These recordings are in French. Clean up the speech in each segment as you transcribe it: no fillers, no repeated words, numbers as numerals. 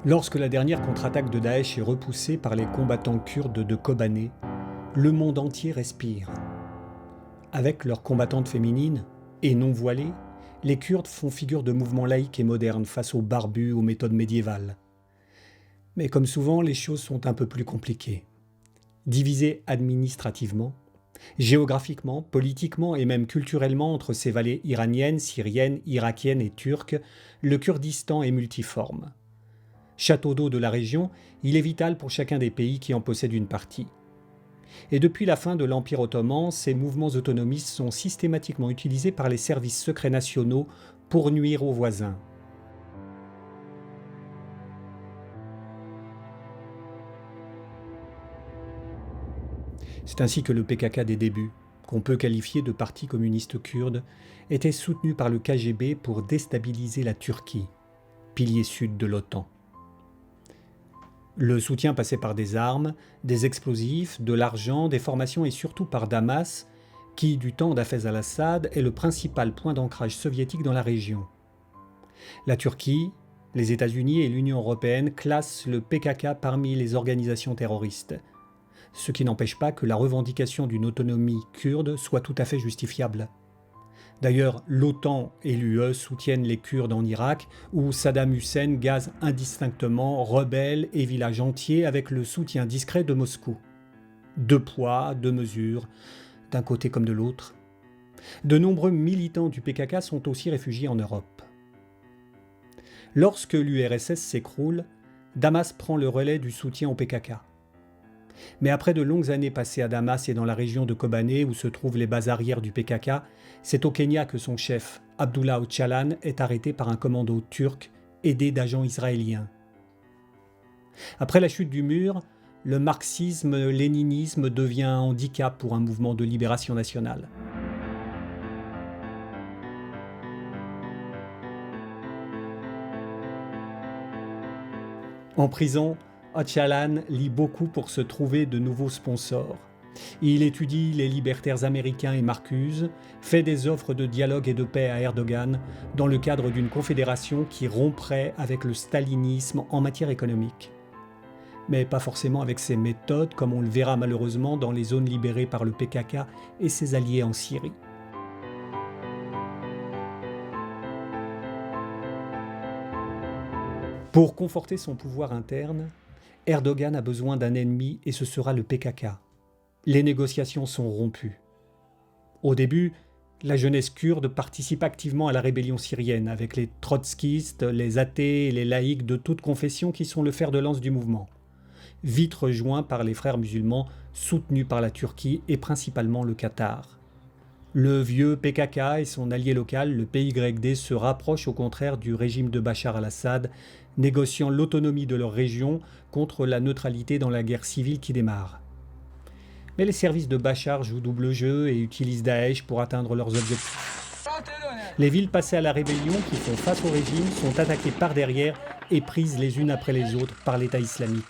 Lorsque la dernière contre-attaque de Daesh est repoussée par les combattants kurdes de Kobané, le monde entier respire. Avec leurs combattantes féminines, et non voilées, les Kurdes font figure de mouvement laïque et moderne face aux barbus aux méthodes médiévales. Mais comme souvent, les choses sont un peu plus compliquées. Divisés administrativement, géographiquement, politiquement et même culturellement entre ces vallées iraniennes, syriennes, irakiennes et turques, le Kurdistan est multiforme. Château d'eau de la région, il est vital pour chacun des pays qui en possèdent une partie. Et depuis la fin de l'Empire ottoman, ces mouvements autonomistes sont systématiquement utilisés par les services secrets nationaux pour nuire aux voisins. C'est ainsi que le PKK des débuts, qu'on peut qualifier de parti communiste kurde, était soutenu par le KGB pour déstabiliser la Turquie, pilier sud de l'OTAN. Le soutien passait par des armes, des explosifs, de l'argent, des formations et surtout par Damas, qui, du temps d'Hafez al-Assad, est le principal point d'ancrage soviétique dans la région. La Turquie, les États-Unis et l'Union européenne classent le PKK parmi les organisations terroristes, ce qui n'empêche pas que la revendication d'une autonomie kurde soit tout à fait justifiable. D'ailleurs, l'OTAN et l'UE soutiennent les Kurdes en Irak, où Saddam Hussein gaze indistinctement rebelles et villages entiers avec le soutien discret de Moscou. Deux poids, deux mesures, d'un côté comme de l'autre. De nombreux militants du PKK sont aussi réfugiés en Europe. Lorsque l'URSS s'écroule, Damas prend le relais du soutien au PKK. Mais après de longues années passées à Damas et dans la région de Kobané où se trouvent les bases arrières du PKK, c'est au Kenya que son chef, Abdullah Öcalan, est arrêté par un commando turc aidé d'agents israéliens. Après la chute du mur, le marxisme-léninisme devient un handicap pour un mouvement de libération nationale. En prison, Öcalan lit beaucoup pour se trouver de nouveaux sponsors. Il étudie les libertaires américains et Marcuse, fait des offres de dialogue et de paix à Erdogan dans le cadre d'une confédération qui romprait avec le stalinisme en matière économique. Mais pas forcément avec ses méthodes, comme on le verra malheureusement dans les zones libérées par le PKK et ses alliés en Syrie. Pour conforter son pouvoir interne, Erdogan a besoin d'un ennemi et ce sera le PKK. Les négociations sont rompues. Au début, la jeunesse kurde participe activement à la rébellion syrienne avec les trotskistes, les athées et les laïcs de toute confession qui sont le fer de lance du mouvement. Vite rejoints par les frères musulmans soutenus par la Turquie et principalement le Qatar. Le vieux PKK et son allié local, le PYD, se rapprochent au contraire du régime de Bachar al-Assad, négociant l'autonomie de leur région contre la neutralité dans la guerre civile qui démarre. Mais les services de Bachar jouent double jeu et utilisent Daesh pour atteindre leurs objectifs. Les villes passées à la rébellion qui font face au régime sont attaquées par derrière et prises les unes après les autres par l'État islamique.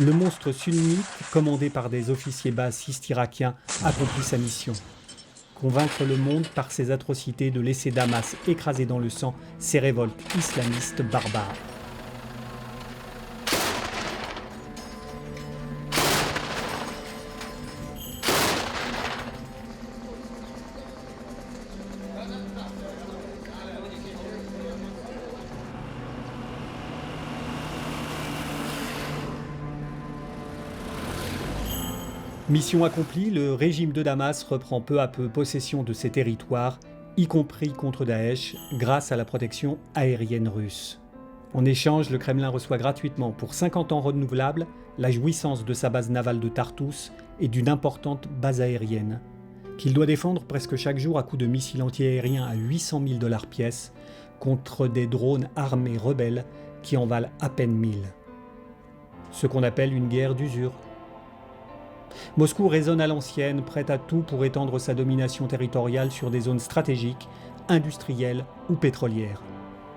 Le monstre sunnite, commandé par des officiers bassistes irakiens, accomplit sa mission. Convaincre le monde par ses atrocités de laisser Damas écraser dans le sang ces révoltes islamistes barbares. Mission accomplie, le régime de Damas reprend peu à peu possession de ses territoires, y compris contre Daesh, grâce à la protection aérienne russe. En échange, le Kremlin reçoit gratuitement, pour 50 ans renouvelables, la jouissance de sa base navale de Tartous et d'une importante base aérienne, qu'il doit défendre presque chaque jour à coups de missiles antiaériens à 800 000 $ pièce, contre des drones armés rebelles qui en valent à peine 1000. Ce qu'on appelle une guerre d'usure. Moscou raisonne à l'ancienne, prête à tout pour étendre sa domination territoriale sur des zones stratégiques, industrielles ou pétrolières.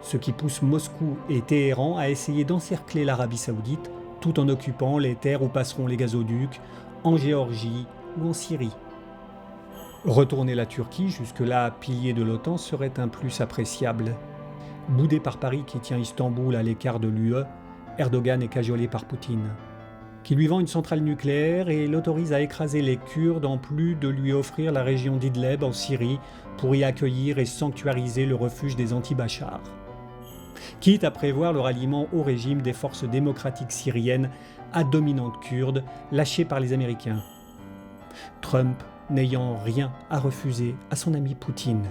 Ce qui pousse Moscou et Téhéran à essayer d'encercler l'Arabie Saoudite tout en occupant les terres où passeront les gazoducs, en Géorgie ou en Syrie. Retourner la Turquie, jusque-là pilier de l'OTAN, serait un plus appréciable. Boudé par Paris qui tient Istanbul à l'écart de l'UE, Erdogan est cajolé par Poutine, qui lui vend une centrale nucléaire et l'autorise à écraser les Kurdes en plus de lui offrir la région d'Idleb en Syrie pour y accueillir et sanctuariser le refuge des anti-Bachar. Quitte à prévoir le ralliement au régime des forces démocratiques syriennes à dominante kurde lâchées par les Américains. Trump n'ayant rien à refuser à son ami Poutine.